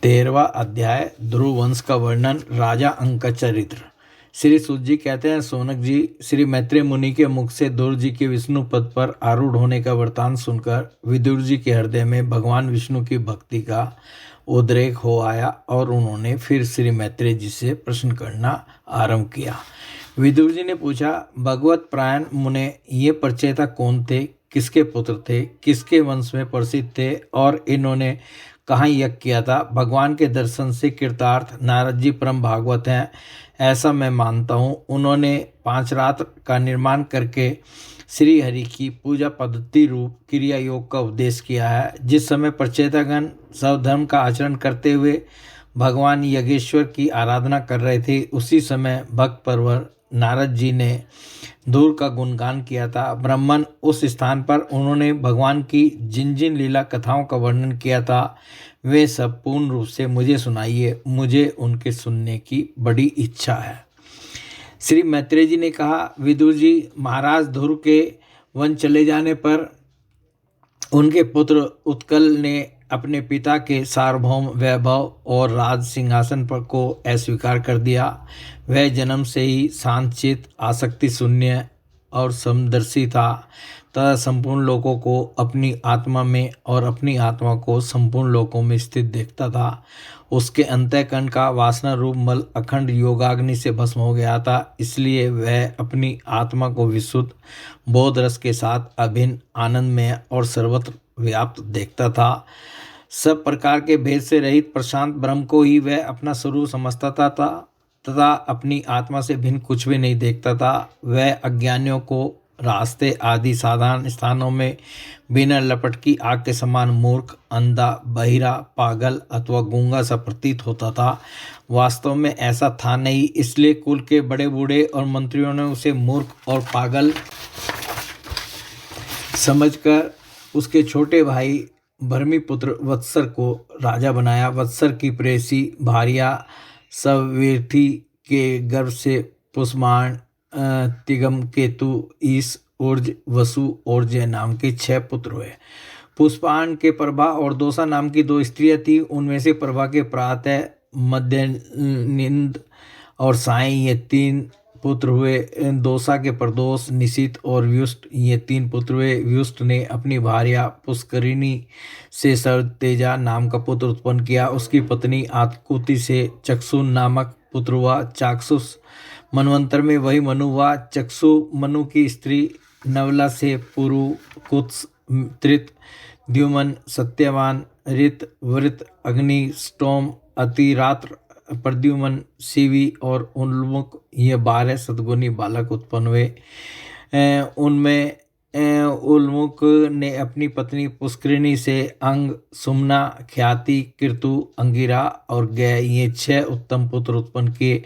13वां अध्याय ध्रुव वंश का वर्णन। राजा अंक का चरित्र। श्री सूत जी कहते हैं, सोनक जी, श्री मैत्रेय मुनि के मुख से ध्रुव जी के विष्णु पद पर आरूढ़ होने का वृतांत सुनकर विदुर जी के हृदय में भगवान विष्णु की भक्ति का उद्रेक हो आया और उन्होंने फिर श्री मैत्रेय जी से प्रश्न करना आरंभ किया। विदुर जी ने पूछा, भगवत प्रायण मुने, ये प्रचेता कौन थे, किसके पुत्र थे, किसके वंश में प्रसिद्ध थे और इन्होंने कहाँ यज्ञ किया था? भगवान के दर्शन से कृतार्थ नारद जी परम भागवत हैं, ऐसा मैं मानता हूँ। उन्होंने 5 रात्र का निर्माण करके श्री हरि की पूजा पद्धति रूप क्रिया योग का उपदेश किया है। जिस समय प्रचेतागण स्वधर्म का आचरण करते हुए भगवान यज्ञेश्वर की आराधना कर रहे थे, उसी समय भक्त परवर नारद जी ने ध्रुव का गुणगान किया था। ब्राह्मण उस स्थान पर उन्होंने भगवान की जिन जिन लीला कथाओं का वर्णन किया था, वे सब पूर्ण रूप से मुझे सुनाइए, मुझे उनके सुनने की बड़ी इच्छा है। श्री मैत्रेय जी ने कहा, विदुर जी, महाराज ध्रुव के वन चले जाने पर उनके पुत्र उत्कल ने अपने पिता के सार्वभौम वैभव और राज सिंहासन पर को अस्वीकार कर दिया। वह जन्म से ही शांतचित्त, आसक्ति शून्य और समदर्शी था तथा संपूर्ण लोकों को अपनी आत्मा में और अपनी आत्मा को संपूर्ण लोकों में स्थित देखता था। उसके अंतःकरण का वासना रूप मल अखंड योगाग्नि से भस्म हो गया था, इसलिए वह अपनी आत्मा को विशुद्ध बोध रस के साथ अभिन्न, आनंदमय और सर्वत्र व्याप्त देखता था। सब प्रकार के भेद से रहित प्रशांत ब्रह्म को ही वह अपना स्वरूप समझता था तथा अपनी आत्मा से भिन्न कुछ भी नहीं देखता था। वह अज्ञानियों को रास्ते आदि साधारण स्थानों में बिना लपट की आग के समान मूर्ख, अंधा, बहिरा, पागल अथवा गूंगा सा प्रतीत होता था। वास्तव में ऐसा था नहीं, इसलिए कुल के बड़े बूढ़े और मंत्रियों ने उसे मूर्ख और पागल समझकर उसके छोटे भाई भर्मीपुत्र वत्सर को राजा बनाया। वत्सर की प्रेसी भार्या सवेर्थी के गर्भ से पुष्मान, तिगम, केतु, ईश, ऊर्ज, वसु और जय नाम के 6 पुत्र हुए। पुष्पान के प्रभा और दोसा नाम की 2 स्त्रियां थी। उनमें से प्रभा के प्रातः, मध्य, निंद और सायं ये 3 पुत्र हुए। दोसा के प्रदोष, निशित और व्युष्ट ये 3 पुत्र हुए। व्युष्ट ने अपनी भार्या पुष्करिणी से सरतेजा नाम का पुत्र उत्पन्न किया। उसकी पत्नी आतकुति से चक्षु नामक पुत्र हुआ। चाक्षुष मनवंतर में वही मनु हुआ। चक्षु मनु की स्त्री नवला से पुरु, कुत्स, त्रित, द्युमन, सत्यवान, रित, वृत, अग्नि, स्टोम, अतिरात्र, प्रद्युमन, शिवी और उन्मुख ये 12 सद्गुणी बालक उत्पन्न हुए। उनमें उल्मुख ने अपनी पत्नी पुष्करिणी से अंग, सुमना, ख्याति, कीर्तु, अंगिरा और गय ये 6 उत्तम पुत्र उत्पन्न किए।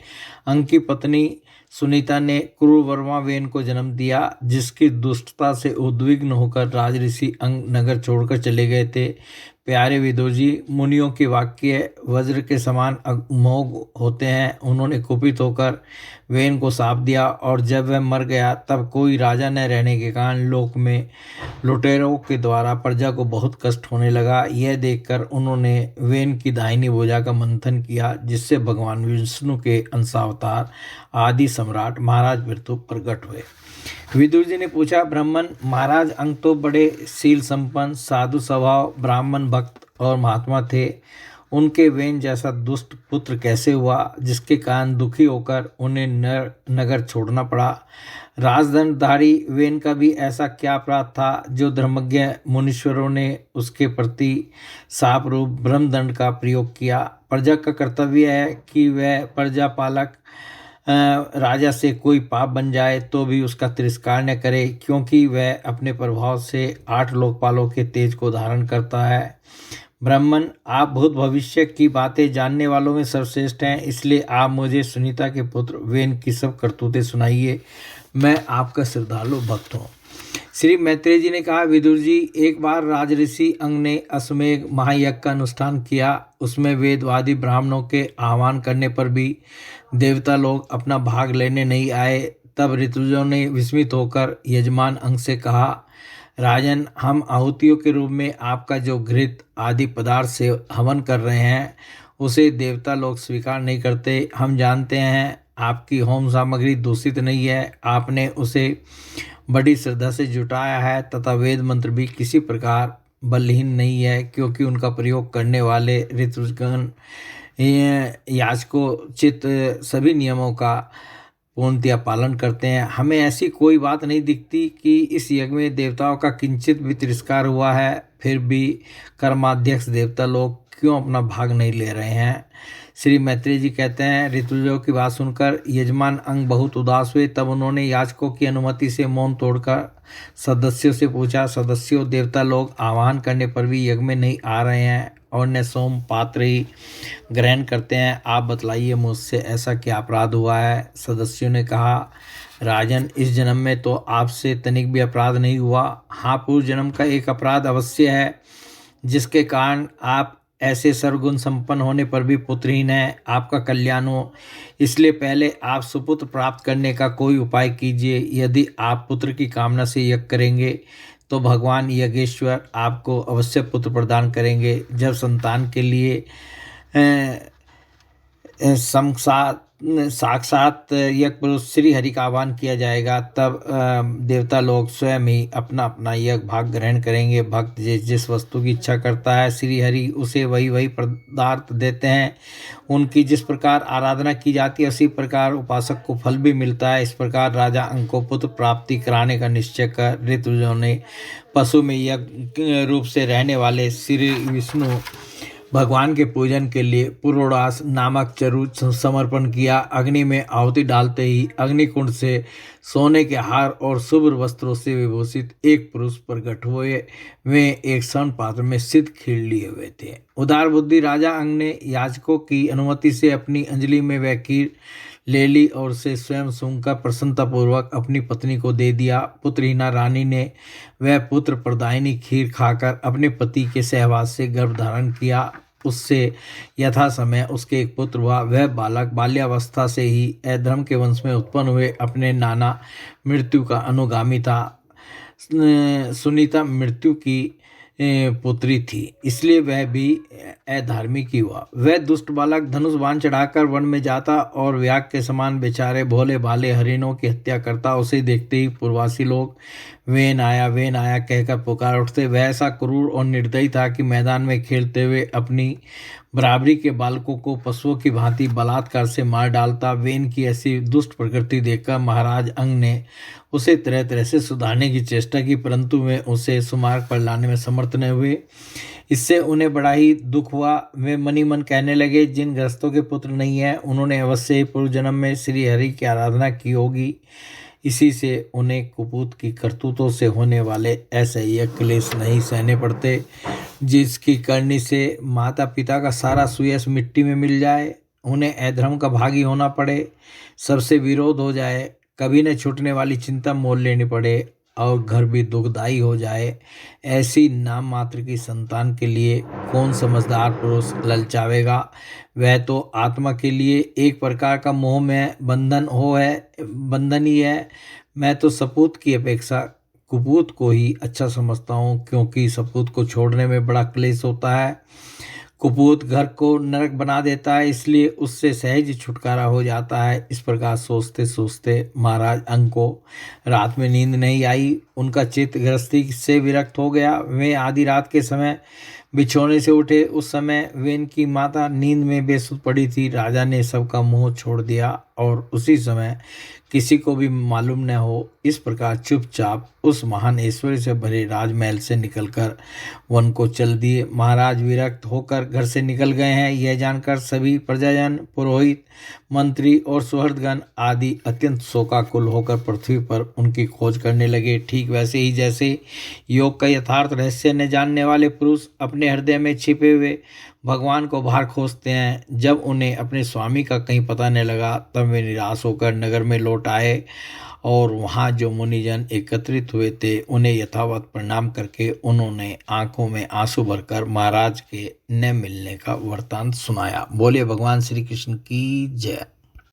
अंग की पत्नी सुनीता ने क्रूरवर्मा वेन को जन्म दिया, जिसकी दुष्टता से उद्विग्न होकर राजऋषि अंग नगर छोड़कर चले गए थे। प्यारे विदुर जी, मुनियों के वाक्य वज्र के समान अमोघ होते हैं। उन्होंने कुपित होकर वेन को शाप दिया और जब वह मर गया तब कोई राजा न रहने के कारण लोक में लुटेरों के द्वारा प्रजा को बहुत कष्ट होने लगा। यह देखकर उन्होंने वेन की दाहिनी भुजा का मंथन किया, जिससे भगवान विष्णु के अंशावतार आदि सम्राट महाराज मृत्यु प्रकट हुए। विदुर जी ने पूछा, ब्राह्मण महाराज अंग तो बड़े शील संपन्न, साधु स्वभाव, ब्राह्मण भक्त और महात्मा थे। उनके वेन जैसा दुष्ट पुत्र कैसे हुआ, जिसके कारण दुखी होकर उन्हें नगर छोड़ना पड़ा? राजदंडधारी वेन का भी ऐसा क्या अपराध था जो धर्मज्ञ मुनीश्वरों ने उसके प्रति शाप रूप ब्रह्मदंड का प्रयोग किया? प्रजा का कर्तव्य है कि वह प्रजापालक राजा से कोई पाप बन जाए तो भी उसका तिरस्कार न करे, क्योंकि वह अपने प्रभाव से 8 लोकपालों के तेज को धारण करता है। ब्राह्मण, आप भूत भविष्य की बातें जानने वालों में सर्वश्रेष्ठ हैं, इसलिए आप मुझे सुनीता के पुत्र वेन की सब करतूतें सुनाइए। मैं आपका श्रद्धालु भक्त हूँ। श्री मैत्रेय जी ने कहा, विदुर जी, एक बार राजऋषि अंग ने अश्वमेघ महायज्ञ का अनुष्ठान किया। उसमें वेदवादी ब्राह्मणों के आह्वान करने पर भी देवता लोग अपना भाग लेने नहीं आए। तब ऋतुजों ने विस्मित होकर यजमान अंग से कहा, राजन, हम आहुतियों के रूप में आपका जो घृत आदि पदार्थ से हवन कर रहे हैं, उसे देवता लोग स्वीकार नहीं करते। हम जानते हैं आपकी होम सामग्री दूषित नहीं है, आपने उसे बड़ी श्रद्धा से जुटाया है तथा वेद मंत्र भी किसी प्रकार बलहीन नहीं है, क्योंकि उनका प्रयोग करने वाले ऋतुगण याचकोचित सभी नियमों का पूर्णतया पालन करते हैं। हमें ऐसी कोई बात नहीं दिखती कि इस यज्ञ में देवताओं का किंचित भी तिरस्कार हुआ है। फिर भी कर्माध्यक्ष देवता लोग क्यों अपना भाग नहीं ले रहे हैं? श्री मैत्रेय जी कहते हैं, ऋतुजों की बात सुनकर यजमान अंग बहुत उदास हुए। तब उन्होंने याचकों की अनुमति से मौन तोड़कर सदस्यों से पूछा, सदस्यों, देवता लोग आह्वान करने पर भी यज्ञ में नहीं आ रहे हैं और न सोम पात्र ही ग्रहण करते हैं। आप बतलाइए, मुझसे ऐसा क्या अपराध हुआ है? सदस्यों ने कहा, राजन, इस जन्म में तो आपसे तनिक भी अपराध नहीं हुआ। हाँ, पूर्व जन्म का एक अपराध अवश्य है, जिसके कारण आप ऐसे सर्वगुण संपन्न होने पर भी पुत्रहीन है। आपका कल्याण हो, इसलिए पहले आप सुपुत्र प्राप्त करने का कोई उपाय कीजिए। यदि आप पुत्र की कामना से यज्ञ करेंगे तो भगवान यज्ञेश्वर आपको अवश्य पुत्र प्रदान करेंगे। जब संतान के लिए साक्षात यज्ञ पुरुष श्री हरि का आह्वान किया जाएगा, तब देवता लोग स्वयं ही अपना अपना यज्ञ भाग ग्रहण करेंगे। भक्त जिस जिस वस्तु की इच्छा करता है, श्री हरि उसे वही वही पदार्थ देते हैं। उनकी जिस प्रकार आराधना की जाती है, उसी प्रकार उपासक को फल भी मिलता है। इस प्रकार राजा अंग को पुत्र प्राप्ति कराने का निश्चय कर ऋतुजों ने पशु में यज्ञ रूप से रहने वाले श्री विष्णु भगवान के पूजन के लिए पुरोडास नामक चरु समर्पण किया। अग्नि में आहुति डालते ही अग्निकुंड से सोने के हार और शुभ्र वस्त्रों से विभूषित एक पुरुष प्रकट हुए। वे एक स्वर्ण पात्र में सिद्ध खीर लिए हुए थे। उदार बुद्धि राजा अंग ने याचकों की अनुमति से अपनी अंजलि में वह खीर ले ली और उसे स्वयं सूंघकर प्रसन्नतापूर्वक अपनी पत्नी को दे दिया। पुत्रहीना रानी ने वह पुत्र प्रदायिनी खीर खाकर अपने पति के सहवास से गर्भ धारण किया। उससे यथा समय उसके एक पुत्र हुआ। वह बालक बाल्यावस्था से ही अधर्म के वंश में उत्पन्न हुए अपने नाना मृत्यु का अनुगामी था। सुनीता मृत्यु की पुत्री थी, इसलिए वह भी अधार्मिक ही हुआ। वह दुष्ट बालक धनुष बाण चढ़ाकर वन में जाता और व्याघ्र के समान बेचारे भोले भाले हरिणों की हत्या करता। उसे देखते ही पूर्ववासी लोग वेन आया कहकर पुकार उठते। वह ऐसा क्रूर और निर्दयी था कि मैदान में खेलते हुए अपनी बराबरी के बालकों को पशुओं की भांति बलात्कार से मार डालता। वेन की ऐसी दुष्ट प्रकृति देखकर महाराज अंग ने उसे तरह तरह से सुधारने की चेष्टा की, परंतु वे उसे सुमार्ग पर लाने में समर्थ न हुए। इससे उन्हें बड़ा ही दुख हुआ। वे मनी मन कहने लगे, जिन गृहस्थों के पुत्र नहीं है, उन्होंने अवश्य ही पूर्व जन्म में श्री हरि की आराधना की होगी। इसी से उन्हें कुपूत की करतूतों से होने वाले ऐसे ही क्लेश नहीं सहने पड़ते, जिसकी करनी से माता पिता का सारा सुयश मिट्टी में मिल जाए, उन्हें अधर्म का भागी होना पड़े, सबसे विरोध हो जाए, कभी न छूटने वाली चिंता मोल लेनी पड़े और घर भी दुखदायी हो जाए। ऐसी नाम मात्र की संतान के लिए कौन समझदार पुरुष ललचावेगा? वह तो आत्मा के लिए एक प्रकार का मोह में बंधन ही है। मैं तो सपूत की अपेक्षा कुपूत को ही अच्छा समझता हूँ, क्योंकि सपूत को छोड़ने में बड़ा क्लेश होता है। कुपूत घर को नरक बना देता है, इसलिए उससे सहज छुटकारा हो जाता है। इस प्रकार सोचते सोचते महाराज अंग को रात में नींद नहीं आई। उनका चित्त गृहस्थी से विरक्त हो गया। वे आधी रात के समय बिछौने से उठे। उस समय वेन की माता नींद में बेसुध पड़ी थी। राजा ने सबका मोह छोड़ दिया और उसी समय किसी को भी मालूम न हो, इस प्रकार चुपचाप उस महान ऐश्वर्य से भरे राजमहल से निकलकर वन को चल दिए। महाराज विरक्त होकर घर से निकल गए हैं, यह जानकर सभी प्रजाजन, पुरोहित, मंत्री और सुहृदगण आदि अत्यंत शोकाकुल होकर पृथ्वी पर उनकी खोज करने लगे। ठीक वैसे ही जैसे योग का यथार्थ रहस्य न जानने वाले पुरुष अपने हृदय में छिपे हुए भगवान को बाहर खोजते हैं। जब उन्हें अपने स्वामी का कहीं पता नहीं लगा, तब वे निराश होकर नगर में लौट आए और वहाँ जो मुनिजन एकत्रित हुए थे, उन्हें यथावत प्रणाम करके उन्होंने आंखों में आंसू भरकर महाराज के न मिलने का वृत्तांत सुनाया। बोले भगवान श्री कृष्ण की जय।